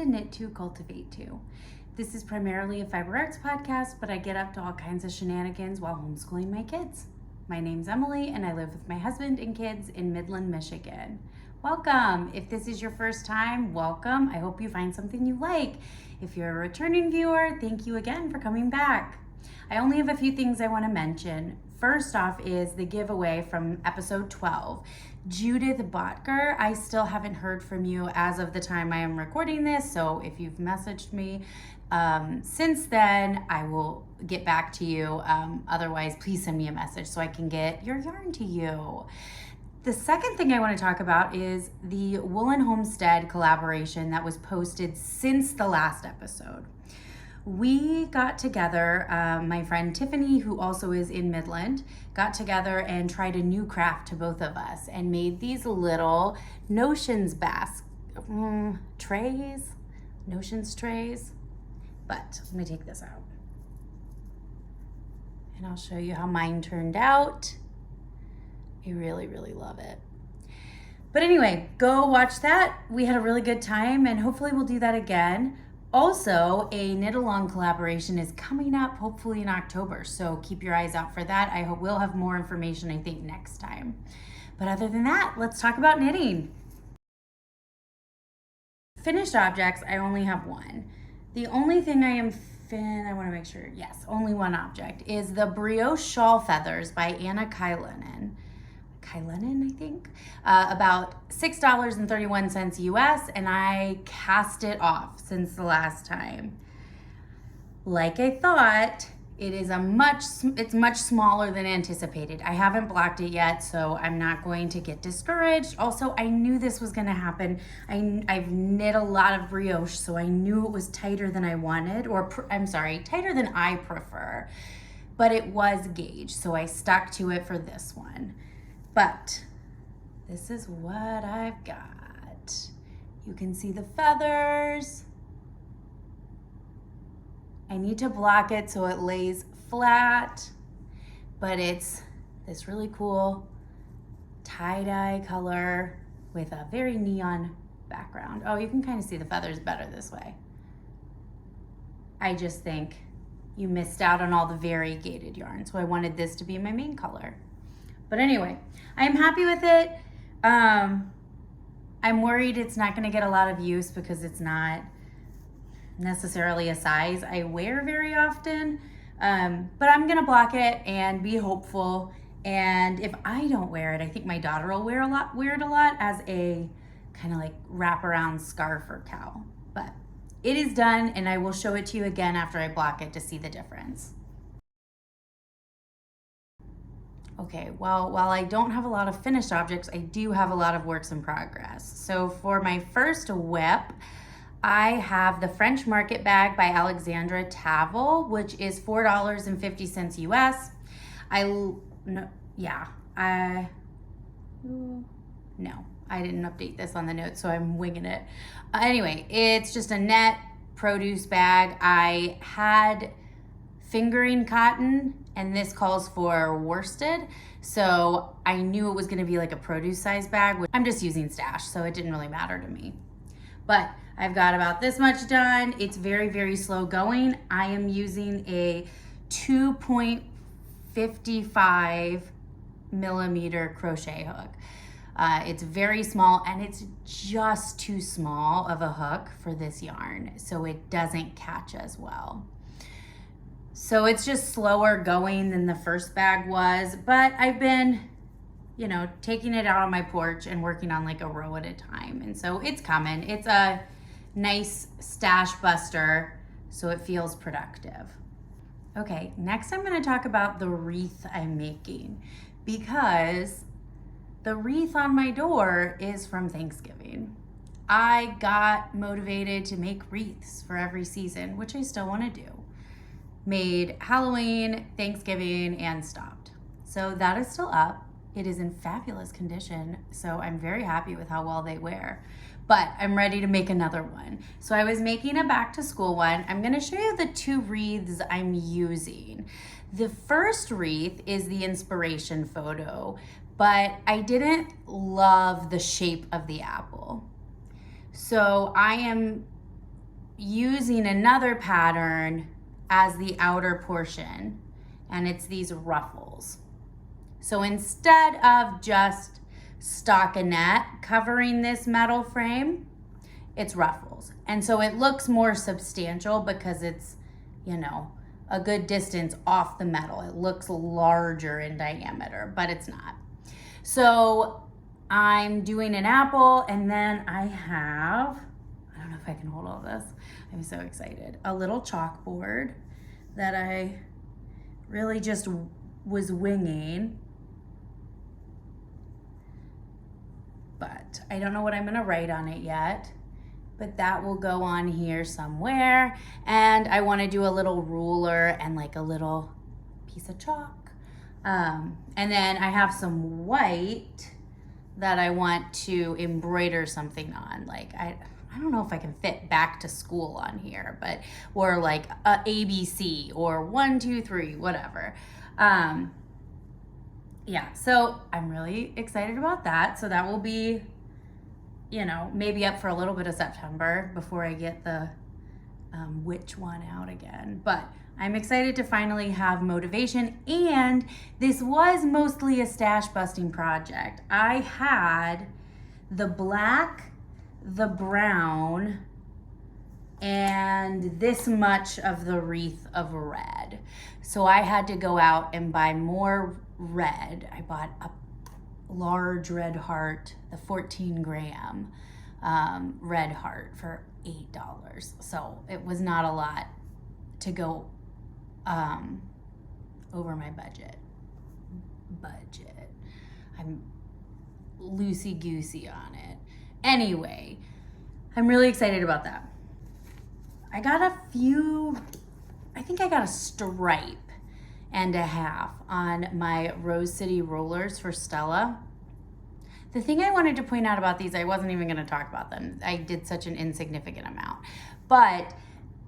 knit to, cultivate to. This is primarily a fiber arts podcast, but I get up to all kinds of shenanigans while homeschooling my kids. My name's Emily, and I live with my husband and kids in Midland, Michigan. Welcome. If this is your first time, welcome. I hope you find something you like. If you're a returning viewer, thank you again for coming back. I only have a few things I want to mention. First off is the giveaway from episode 12. Judith Botker, I still haven't heard from you as of the time I am recording this, so if you've messaged me since then, I will get back to you. Otherwise, please send me a message so I can get your yarn to you. The second thing I want to talk about is the Woolen Homestead collaboration that was posted since the last episode. We got together, my friend Tiffany, who also is in Midland, got together and tried a new craft to both of us and made these little notions trays. But I'm gonna take this out and I'll show you how mine turned out. I really, really love it. But anyway, go watch that. We had a really good time and hopefully we'll do that again. Also, a knit along collaboration is coming up hopefully in October, so keep your eyes out for that. I hope we'll have more information, I think, next time. But other than that, let's talk about knitting. Finished objects, I only have one. The only thing I want to make sure, yes, only one object, is the Brioche Shawl Feathers by Anna Kylenin, I think, about $6.31 US, and I cast it off since the last time. Like I thought, it's much smaller than anticipated. I haven't blocked it yet, so I'm not going to get discouraged. Also, I knew this was gonna happen. I've knit a lot of brioche, so I knew it was tighter than I wanted, tighter than I prefer, but it was gauge, so I stuck to it for this one. But this is what I've got. You can see the feathers. I need to block it so it lays flat, but it's this really cool tie-dye color with a very neon background. Oh, you can kind of see the feathers better this way. I just think you missed out on all the variegated yarn, so I wanted this to be my main color. But anyway, I'm happy with it. I'm worried it's not gonna get a lot of use because it's not necessarily a size I wear very often. But I'm gonna block it and be hopeful. And if I don't wear it, I think my daughter will wear it a lot as a kind of like wraparound scarf or cowl. But it is done and I will show it to you again after I block it to see the difference. Okay, well, while I don't have a lot of finished objects, I do have a lot of works in progress. So for my first whip, I have the French Market Bag by Alexandra Tavel, which is $4.50 US. I didn't update this on the notes, so I'm winging it. Anyway, it's just a net produce bag. I had fingering cotton, and this calls for worsted, so I knew it was gonna be like a produce size bag. I'm just using stash, so it didn't really matter to me. But I've got about this much done. It's very, very slow going. I am using a 2.55 millimeter crochet hook. It's very small and it's just too small of a hook for this yarn, so it doesn't catch as well. So it's just slower going than the first bag was, but I've been, taking it out on my porch and working on like a row at a time. And so it's coming. It's a nice stash buster, so it feels productive. Okay, next I'm gonna talk about the wreath I'm making because the wreath on my door is from Thanksgiving. I got motivated to make wreaths for every season, which I still wanna do. Made Halloween, Thanksgiving, and stopped. So that is still up. It is in fabulous condition, so I'm very happy with how well they wear. But I'm ready to make another one. So I was making a back to school one. I'm gonna show you the two wreaths I'm using. The first wreath is the inspiration photo, but I didn't love the shape of the apple. So I am using another pattern as the outer portion, and it's these ruffles. So instead of just stockinette covering this metal frame, it's ruffles. And so it looks more substantial because it's, you know, a good distance off the metal. It looks larger in diameter, but it's not. So I'm doing an apple, and then I have, I don't know if I can hold all this. I'm so excited. A little chalkboard that I really just was winging. But I don't know what I'm gonna write on it yet, but that will go on here somewhere. And I wanna do a little ruler and like a little piece of chalk. And then I have some white that I want to embroider something on. Like I don't know if I can fit back to school on here, but, or like a ABC or 1, 2, 3, whatever. Yeah, so I'm really excited about that. So that will be, you know, maybe up for a little bit of September before I get the which one out again. But I'm excited to finally have motivation, and this was mostly a stash busting project. I had the black, the brown, and this much of the wreath of red. So I had to go out and buy more red. I bought a large red heart, the 14 gram red heart for $8. So it was not a lot to go over my budget. I'm loosey-goosey on it. Anyway, I'm really excited about that. I got a few, I think I got a stripe and a half on my Rose City rollers for Stella. The thing I wanted to point out about these, I wasn't even gonna talk about them. I did such an insignificant amount. But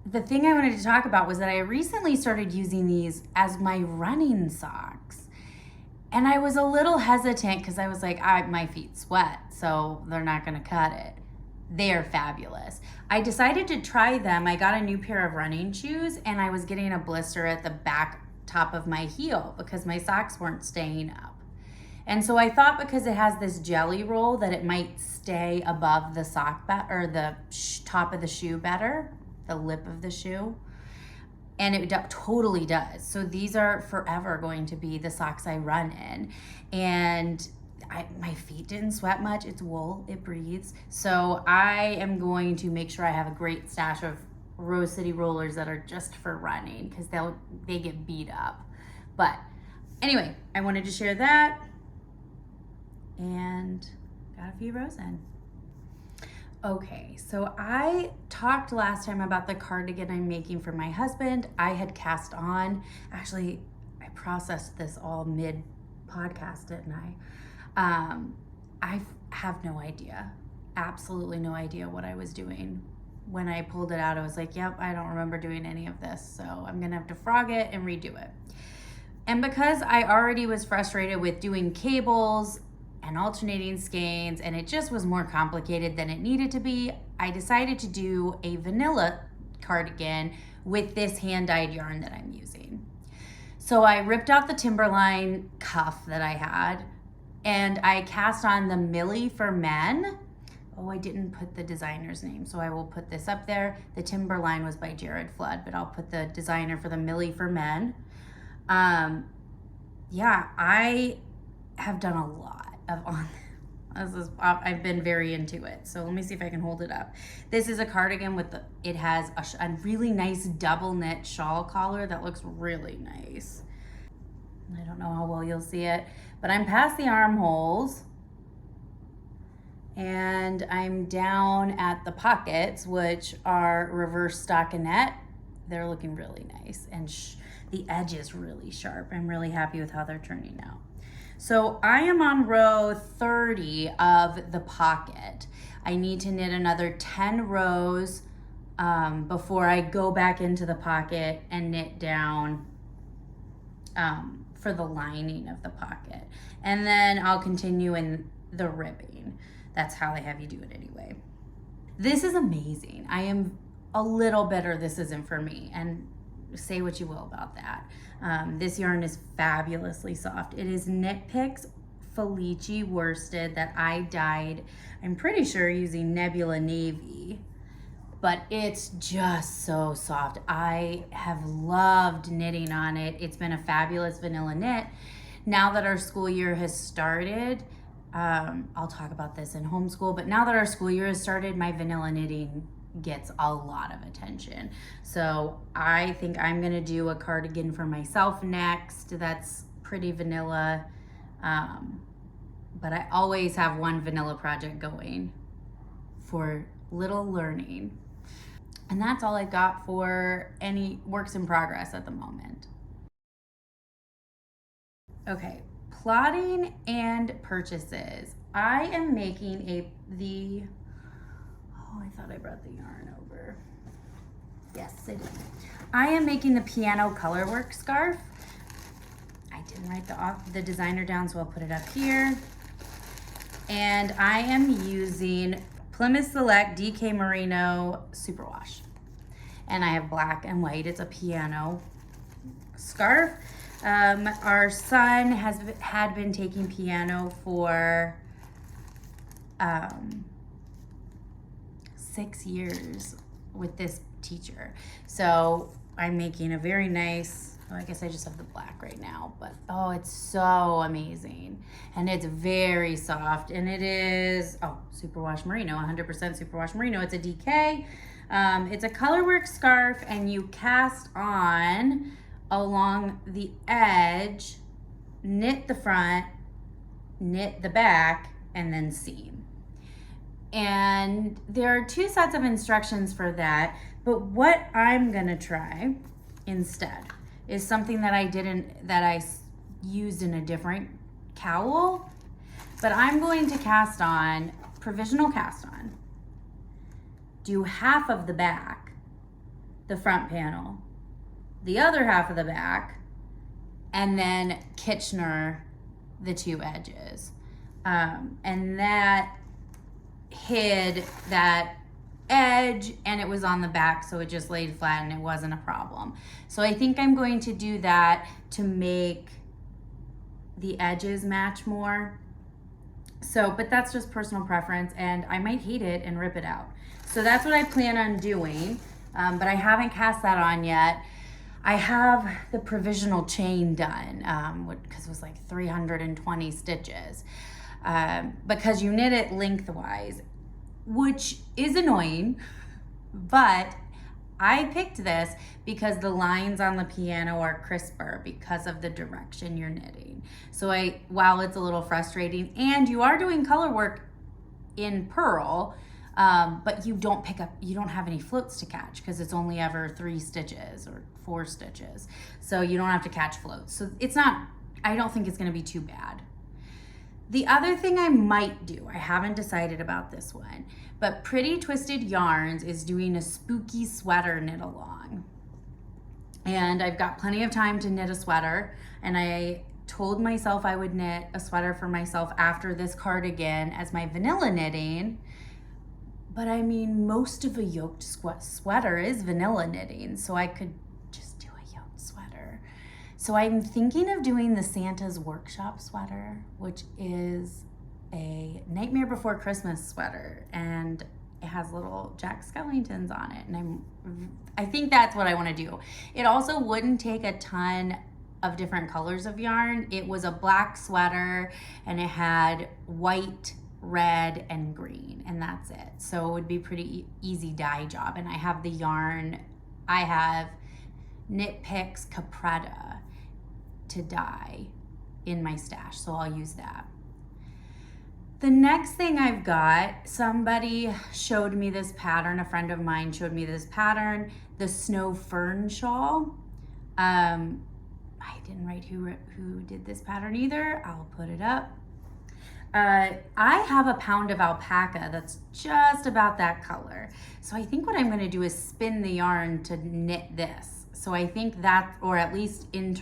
the thing I wanted to talk about was that I recently started using these as my running socks. And I was a little hesitant because I was like, my feet sweat, so they're not gonna cut it. They are fabulous. I decided to try them. I got a new pair of running shoes, and I was getting a blister at the back top of my heel because my socks weren't staying up. And so I thought because it has this jelly roll that it might stay above the sock or the top of the shoe better, the lip of the shoe. And it totally does. So these are forever going to be the socks I run in. And my feet didn't sweat much. It's wool, it breathes. So I am going to make sure I have a great stash of Rose City rollers that are just for running because they get beat up. But anyway, I wanted to share that and got a few rows in. Okay, so I talked last time about the cardigan I'm making for my husband. I had cast on, actually, I processed this all mid-podcast, didn't I? I have no idea, absolutely no idea what I was doing. When I pulled it out, I was like, yep, I don't remember doing any of this, so I'm gonna have to frog it and redo it. And because I already was frustrated with doing cables and alternating skeins, and it just was more complicated than it needed to be, I decided to do a vanilla cardigan with this hand-dyed yarn that I'm using. So I ripped out the Timberline cuff that I had, and I cast on the Millie for Men. Oh, I didn't put the designer's name, so I will put this up there. The Timberline was by Jared Flood, but I'll put the designer for the Millie for Men. Yeah, I have done a lot of I've been very into it. So let me see if I can hold it up. This is a cardigan with it has a really nice double knit shawl collar that looks really nice. I don't know how well you'll see it, but I'm past the armholes and I'm down at the pockets, which are reverse stockinette. They're looking really nice, and the edge is really sharp. I'm really happy with how they're turning out. So I am on row 30 of the pocket. I need to knit another 10 rows before I go back into the pocket and knit down for the lining of the pocket. And then I'll continue in the ribbing. That's how they have you do it anyway. This is amazing. I am a little bitter, this isn't for me. And say what you will about that. This yarn is fabulously soft. It is Knit Picks Felici worsted that I dyed, I'm pretty sure, using Nebula Navy, but it's just so soft. I have loved knitting on it. It's been a fabulous vanilla knit. Now that our school year has started, I'll talk about this in homeschool, but now that our school year has started, my vanilla knitting gets a lot of attention. So I think I'm gonna do a cardigan for myself next that's pretty vanilla. But I always have one vanilla project going for little learning. And that's all I've got for any works in progress at the moment. Okay, plotting and purchases. I am making oh, I thought I brought the yarn over. Yes, I did. I am making the piano colorwork scarf. I didn't write the designer down, so I'll put it up here. And I am using Plymouth Select DK Merino Superwash. And I have black and white. It's a piano scarf. Our son had been taking piano for 6 years with this teacher. So I'm making a very nice, oh, I guess I just have the black right now, but oh, it's so amazing. And it's very soft, and it is, oh, superwash merino, 100% superwash merino. It's a DK. It's a colorwork scarf, and you cast on along the edge, knit the front, knit the back, and then seam. And there are 2 sets of instructions for that, but what I'm gonna try instead is something that I used in a different cowl, but I'm going to cast on, provisional cast on, do half of the back, the front panel, the other half of the back, and then Kitchener the 2 edges. And that hid that edge, and it was on the back, so it just laid flat and it wasn't a problem. So I think I'm going to do that to make the edges match more. So, but that's just personal preference, and I might hate it and rip it out. So that's what I plan on doing, but I haven't cast that on yet. I have the provisional chain done, because it was like 320 stitches, because you knit it lengthwise, which is annoying, but I picked this because the lines on the piano are crisper because of the direction you're knitting. So while it's a little frustrating, and you are doing color work in purl, but you don't have any floats to catch because it's only ever 3 stitches or 4 stitches. So you don't have to catch floats. So I don't think it's gonna be too bad. The other thing I might do, I haven't decided about this one, but Pretty Twisted Yarns is doing a spooky sweater knit along. And I've got plenty of time to knit a sweater, and I told myself I would knit a sweater for myself after this cardigan as my vanilla knitting. But I mean, most of a yoked sweater is vanilla knitting, so I could just do a yoked sweater. So I'm thinking of doing the Santa's Workshop sweater, which is a Nightmare Before Christmas sweater, and it has little Jack Skellingtons on it, and I think that's what I want to do. It also wouldn't take a ton of different colors of yarn. It was a black sweater, and it had white, red, and green, and that's it. So it would be pretty easy dye job. And I have the yarn, I have Knit Picks Capretta to dye in my stash, so I'll use that. The next thing I've got, somebody showed me this pattern, a friend of mine showed me this pattern, the Snow Fern Shawl. I didn't write who did this pattern either. I'll put it up. I have a pound of alpaca that's just about that color. So I think what I'm gonna do is spin the yarn to knit this. So I think that, or at least I'm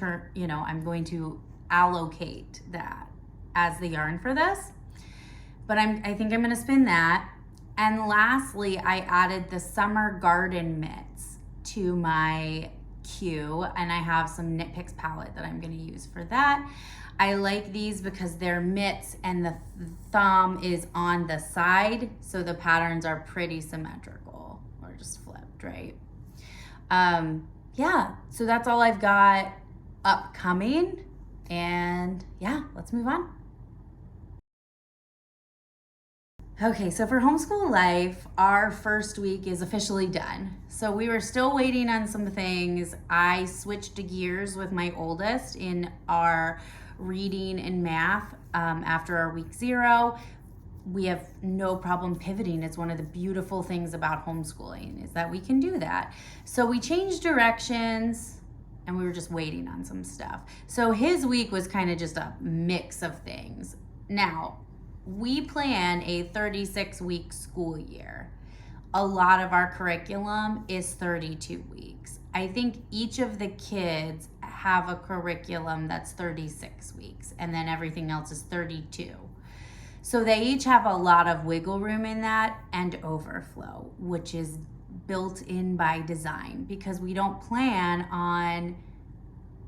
going to allocate that as the yarn for this. But I think I'm gonna spin that. And lastly, I added the summer garden mitts to my queue, and I have some Knit Picks palette that I'm going to use for that. I like these because they're mitts and the thumb is on the side, so the patterns are pretty symmetrical, or just flipped, right? Yeah, so that's all I've got upcoming, and yeah, let's move on. Okay, so for homeschool life, our first week is officially done. So we were still waiting on some things. I switched gears with my oldest in our reading and math after our week 0. We have no problem pivoting. It's one of the beautiful things about homeschooling is that we can do that. So we changed directions and we were just waiting on some stuff. So his week was kind of just a mix of things. Now, we plan a 36-week school year. A lot of our curriculum is 32 weeks. I think each of the kids have a curriculum that's 36 weeks, and then everything else is 32. So they each have a lot of wiggle room in that and overflow, which is built in by design because we don't plan on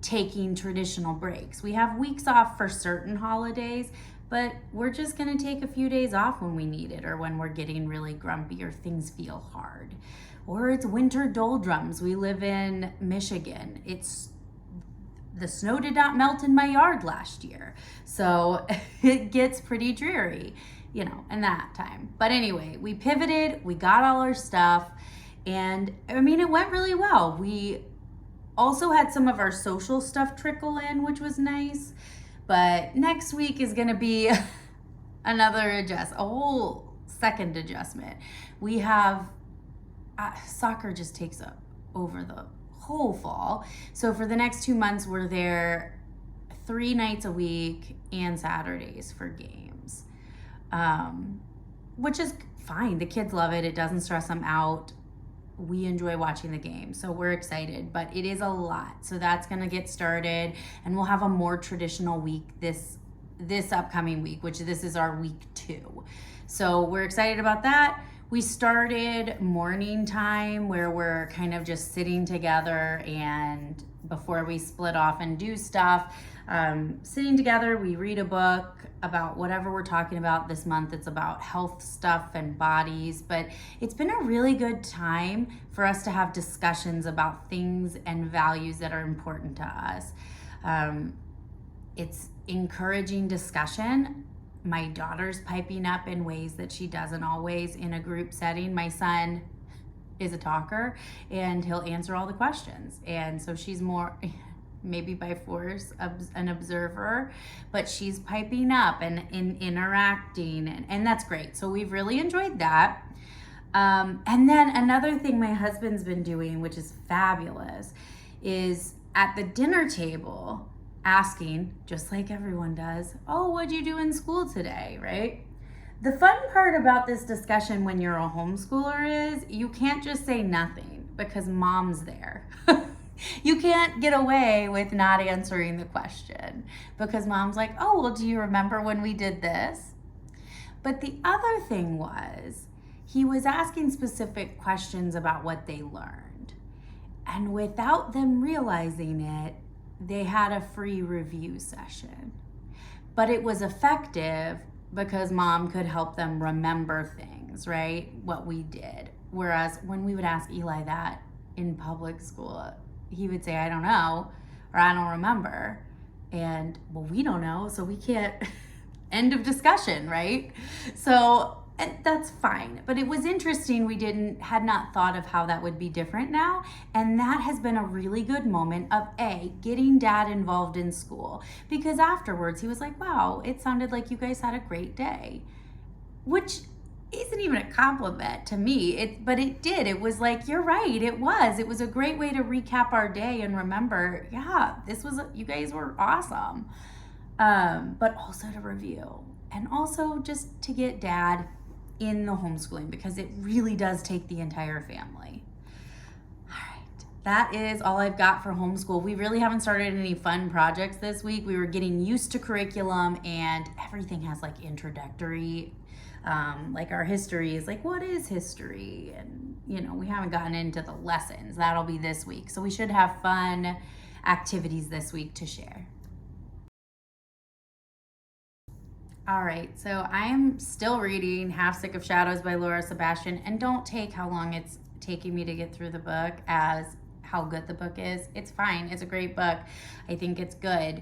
taking traditional breaks. We have weeks off for certain holidays, but we're just gonna take a few days off when we need it, or when we're getting really grumpy or things feel hard. Or it's winter doldrums. We live in Michigan. The snow did not melt in my yard last year. So it gets pretty dreary, in that time. But anyway, we pivoted, we got all our stuff, and it went really well. We also had some of our social stuff trickle in, which was nice. But next week is gonna be a whole second adjustment. We have, soccer just takes up over the whole fall. So for the next 2 months, we're there 3 nights a week and Saturdays for games, which is fine. The kids love it. It doesn't stress them out. We enjoy watching the game, so we're excited, but it is a lot. So that's gonna get started, and we'll have a more traditional week this upcoming week, which this is our week 2. So we're excited about that. We started morning time where we're kind of just sitting together, and before we split off and do stuff, sitting together, we read a book about whatever we're talking about this month. It's about health stuff and bodies, but it's been a really good time for us to have discussions about things and values that are important to us. It's encouraging discussion. My daughter's piping up in ways that she doesn't always in a group setting. My son is a talker and he'll answer all the questions. And so she's more, maybe by force, an observer, but she's piping up and interacting, and that's great. So we've really enjoyed that. And then another thing my husband's been doing, which is fabulous, is at the dinner table asking, just like everyone does, oh, what'd you do in school today, right? The fun part about this discussion when you're a homeschooler is you can't just say nothing because mom's there. You can't get away with not answering the question because mom's like, oh, well, do you remember when we did this? But the other thing was, he was asking specific questions about what they learned. And without them realizing it, they had a free review session. But it was effective because mom could help them remember things, right? What we did. Whereas when we would ask Eli that in public school, he would say, I don't know, or I don't remember. And well, we don't know, so we can't, end of discussion, right? So that's fine. But it was interesting, had not thought of how that would be different now. And that has been a really good moment of getting dad involved in school. Because afterwards he was like, wow, it sounded like you guys had a great day. Which isn't even a compliment to me, but it did. It was like, you're right, it was a great way to recap our day and remember, yeah, you guys were awesome. But also to review, and also just to get dad in the homeschooling, because it really does take the entire family. All right, that is all I've got for homeschool. We really haven't started any fun projects this week. We were getting used to curriculum, and everything has like introductory, like our history is like, what is history? And we haven't gotten into the lessons. That'll be this week. So we should have fun activities this week to share. All right, so I am still reading Half Sick of Shadows by Sebastian, and don't take how long it's taking me to get through the book as how good the book is. It's fine. It's a great book. I think it's good.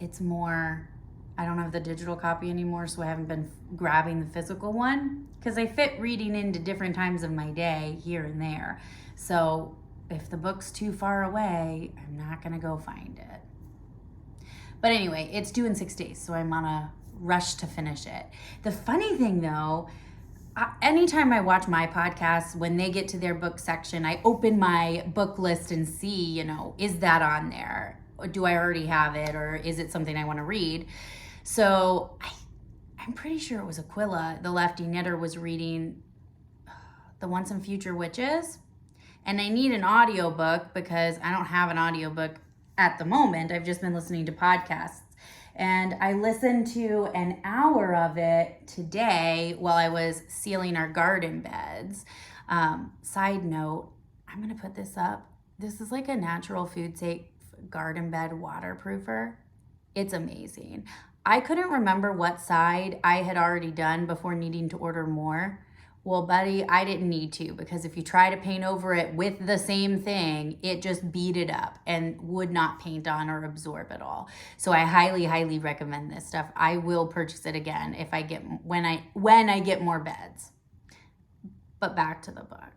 It's more, I don't have the digital copy anymore, so I haven't been grabbing the physical one because I fit reading into different times of my day here and there. So if the book's too far away, I'm not going to go find it. But anyway, it's due in 6 days, so I'm on a rush to finish it. The funny thing though, anytime I watch my podcasts, when they get to their book section, I open my book list and see, is that on there? Or do I already have it? Or is it something I want to read? So I'm pretty sure it was Aquila, the lefty knitter, was reading The Once and Future Witches. And I need an audiobook because I don't have an audiobook at the moment. I've just been listening to podcasts. And I listened to an hour of it today while I was sealing our garden beds. Side note, I'm going to put this up. This is like a natural food safe garden bed waterproofer. It's amazing. I couldn't remember what side I had already done before needing to order more. Well, buddy, I didn't need to, because if you try to paint over it with the same thing, it just beat it up and would not paint on or absorb at all. So I highly, highly recommend this stuff. I will purchase it again if I get when I get more beds. But back to the book.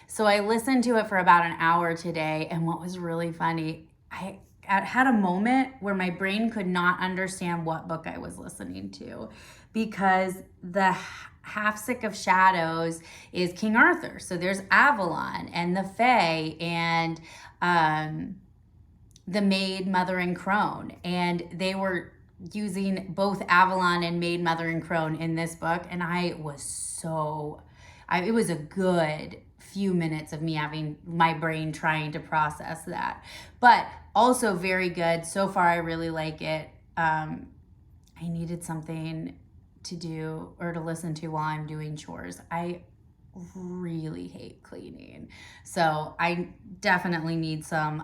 So I listened to it for about an hour today, and what was really funny, I had a moment where my brain could not understand what book I was listening to, because the Half Sick of Shadows is King Arthur. So there's Avalon and the Fae and the Maid, Mother, and Crone. And they were using both Avalon and Maid, Mother, and Crone in this book. And it was a good few minutes of me having my brain trying to process that. But also very good. So far, I really like it. I needed something to do or to listen to while I'm doing chores. I really hate cleaning. So I definitely need some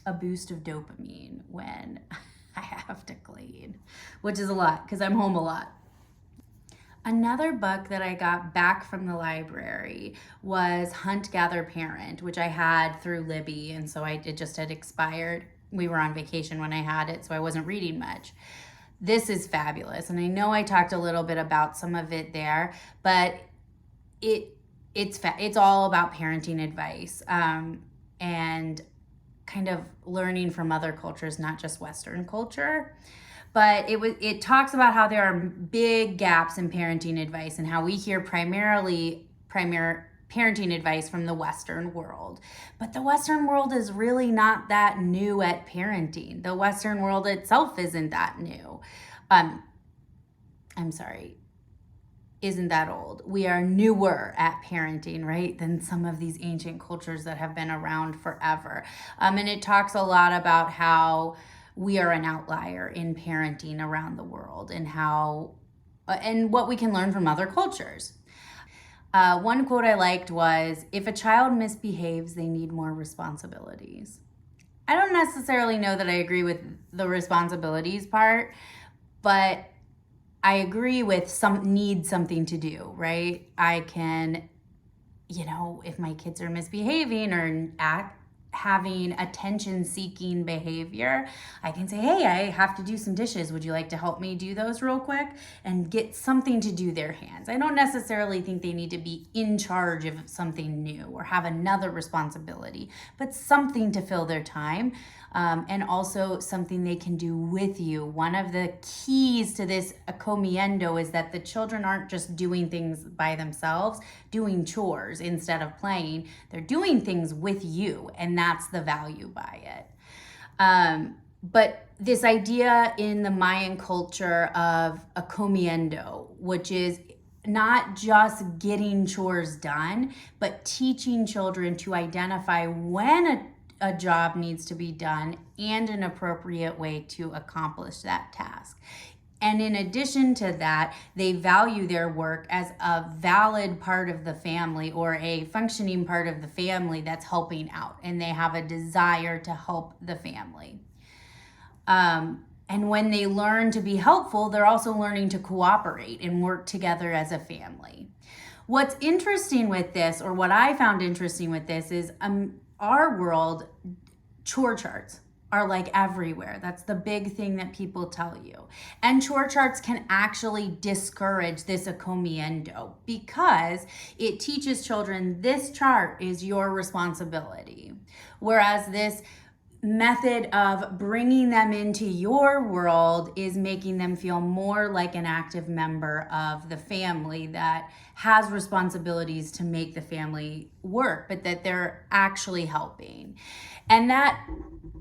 a boost of dopamine when I have to clean, which is a lot because I'm home a lot. Another book that I got back from the library was Hunt, Gather, Parent, which I had through Libby, and so it just had expired. We were on vacation when I had it, so I wasn't reading much. This is fabulous, and I know I talked a little bit about some of it there, but it's all about parenting advice and kind of learning from other cultures, not just Western culture. But it talks about how there are big gaps in parenting advice and how we hear primary parenting advice from the Western world. But the Western world is really not that new at parenting. The Western world itself isn't that new. Isn't that old. We are newer at parenting, right, than some of these ancient cultures that have been around forever. And it talks a lot about how we are an outlier in parenting around the world and what we can learn from other cultures. One quote I liked was, "If a child misbehaves, they need more responsibilities." I don't necessarily know that I agree with the responsibilities part, but I agree with need something to do, right? I can, if my kids are misbehaving or having attention-seeking behavior, I can say, hey, I have to do some dishes. Would you like to help me do those real quick? And get something to do their hands. I don't necessarily think they need to be in charge of something new or have another responsibility, but something to fill their time, and also something they can do with you. One of the keys to this accomiendo is that the children aren't just doing things by themselves, doing chores instead of playing. They're doing things with you, and that's the value by it. But this idea in the Mayan culture of accomiendo, which is not just getting chores done, but teaching children to identify when a job needs to be done and an appropriate way to accomplish that task. And in addition to that, they value their work as a valid part of the family or a functioning part of the family that's helping out, and they have a desire to help the family. And when they learn to be helpful, they're also learning to cooperate and work together as a family. What's interesting with this, or what I found interesting with this, is our world, chore charts are like everywhere. That's the big thing that people tell you. And chore charts can actually discourage this accomiendo because it teaches children this chart is your responsibility. Whereas this method of bringing them into your world is making them feel more like an active member of the family that has responsibilities to make the family work, but that they're actually helping. And that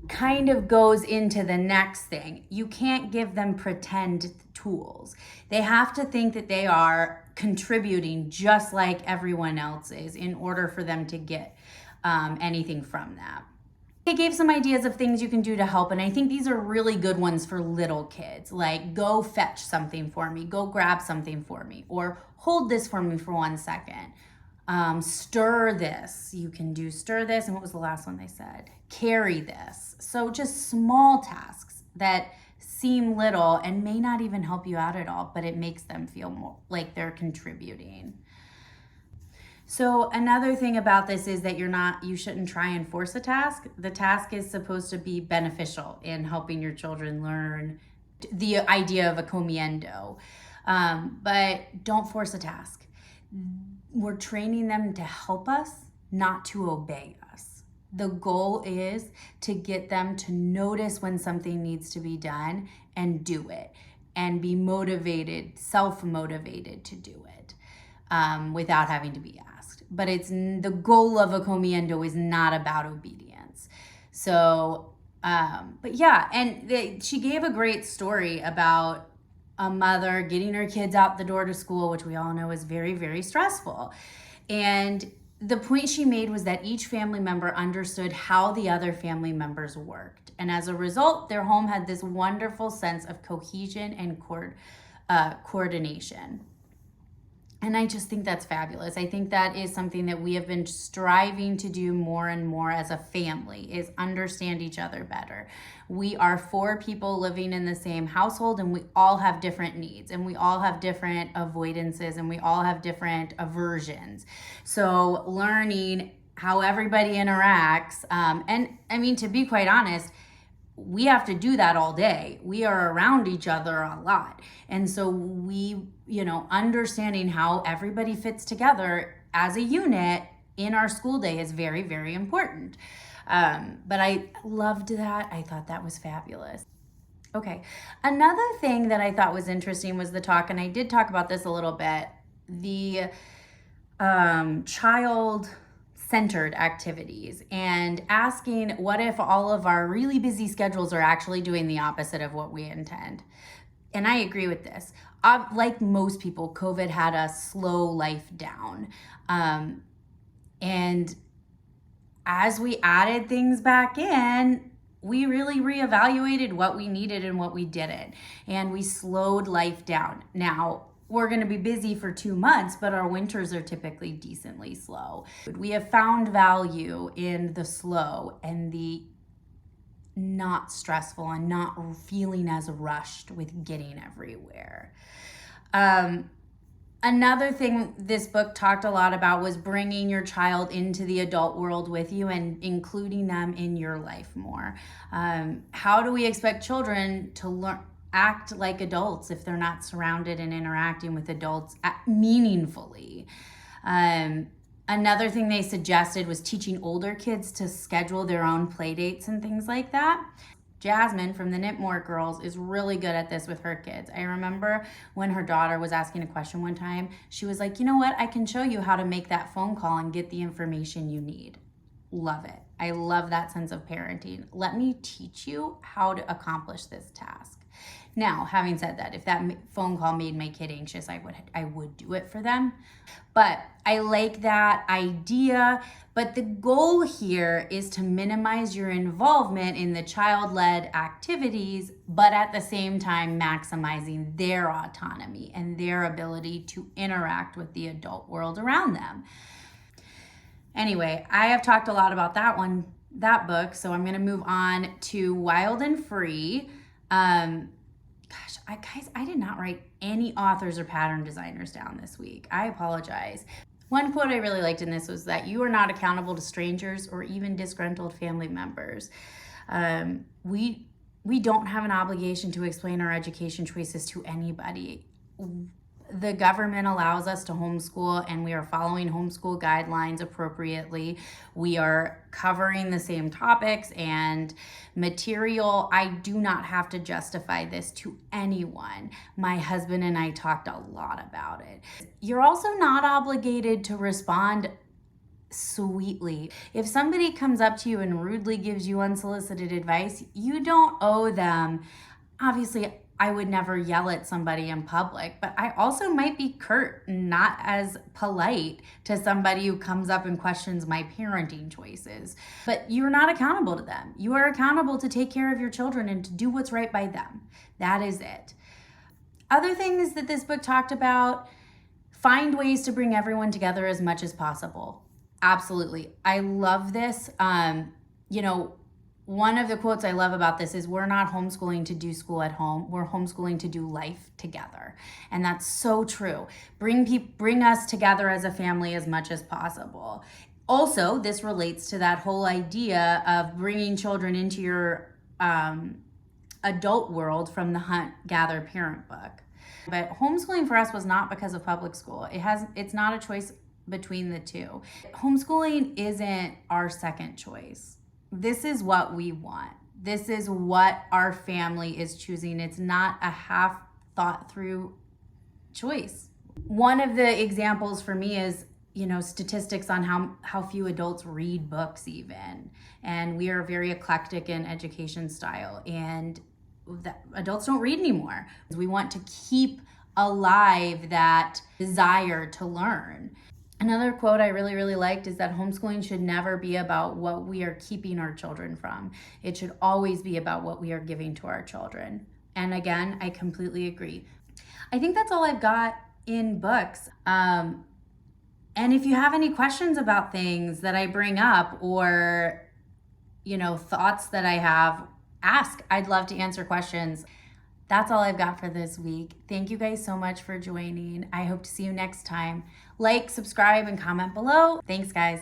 kind of goes into the next thing. You can't give them pretend tools. They have to think that they are contributing just like everyone else is in order for them to get anything from that. They gave some ideas of things you can do to help, and I think these are really good ones for little kids, like go fetch something for me, go grab something for me, or hold this for me for 1 second. Stir this. You can do stir this, and what was the last one they said? Carry this. So just small tasks that seem little and may not even help you out at all, but it makes them feel more like they're contributing. So another thing about this is that you shouldn't try and force a task. The task is supposed to be beneficial in helping your children learn the idea of accomiendo. But don't force a task. We're training them to help us, not to obey us. The goal is to get them to notice when something needs to be done and do it, and be motivated, self-motivated to do it without having to be asked. But the goal of accomiendo is not about obedience. So, but yeah, and she gave a great story about a mother getting her kids out the door to school, which we all know is very, very stressful. And the point she made was that each family member understood how the other family members worked. And as a result, their home had this wonderful sense of cohesion and coordination. And I just think that's fabulous. I think that is something that we have been striving to do more and more as a family, is understand each other better. We are 4 people living in the same household, and we all have different needs, and we all have different avoidances, and we all have different aversions. So learning how everybody interacts, and I mean, to be quite honest, we have to do that all day. We are around each other a lot. And so understanding how everybody fits together as a unit in our school day is very, very important. But I loved that. I thought that was fabulous. Okay. Another thing that I thought was interesting was the talk, and I did talk about this a little bit, the child-centered activities, and asking what if all of our really busy schedules are actually doing the opposite of what we intend. And I agree with this. Like most people, COVID had us slow life down. And as we added things back in, we really reevaluated what we needed and what we didn't. And we slowed life down. Now, we're going to be busy for 2 months, but our winters are typically decently slow. We have found value in the slow and the not stressful and not feeling as rushed with getting everywhere. Another thing this book talked a lot about was bringing your child into the adult world with you and including them in your life more. How do we expect children to act like adults if they're not surrounded and interacting with adults meaningfully? Another thing they suggested was teaching older kids to schedule their own play dates and things like that. Jasmine from the Knitmore Girls is really good at this with her kids. I remember when her daughter was asking a question one time, she was like, you know what? I can show you how to make that phone call and get the information you need. Love it. I love that sense of parenting. Let me teach you how to accomplish this task. Now, having said that, if that phone call made my kid anxious, I would do it for them. But I like that idea. But the goal here is to minimize your involvement in the child-led activities, but at the same time maximizing their autonomy and their ability to interact with the adult world around them. Anyway, I have talked a lot about that book, so I'm going to move on to Wild and Free. I did not write any authors or pattern designers down this week. I apologize. One quote I really liked in this was that you are not accountable to strangers or even disgruntled family members. We don't have an obligation to explain our education choices to anybody. The government allows us to homeschool, and we are following homeschool guidelines appropriately. We are covering the same topics and material. I do not have to justify this to anyone. My husband and I talked a lot about it. You're also not obligated to respond sweetly. If somebody comes up to you and rudely gives you unsolicited advice, you don't owe them. Obviously, I would never yell at somebody in public, but I also might be curt, not as polite to somebody who comes up and questions my parenting choices. But you're not accountable to them. You are accountable to take care of your children and to do what's right by them. That is it. Other things that this book talked about: find ways to bring everyone together as much as possible. Absolutely. I love this. One of the quotes I love about this is, we're not homeschooling to do school at home. We're homeschooling to do life together. And that's so true. Bring us together as a family as much as possible. Also, this relates to that whole idea of bringing children into your adult world from the Hunt, Gather, Parent book. But homeschooling for us was not because of public school. It's not a choice between the two. Homeschooling isn't our second choice. This is what we want. This is what our family is choosing. It's not a half thought through choice. One of the examples for me is, statistics on how few adults read books even. And we are very eclectic in education style, and adults don't read anymore. We want to keep alive that desire to learn. Another quote I really, really liked is that homeschooling should never be about what we are keeping our children from. It should always be about what we are giving to our children. And again, I completely agree. I think that's all I've got in books. And if you have any questions about things that I bring up, or, thoughts that I have, ask. I'd love to answer questions. That's all I've got for this week. Thank you guys so much for joining. I hope to see you next time. Like, subscribe, and comment below. Thanks, guys.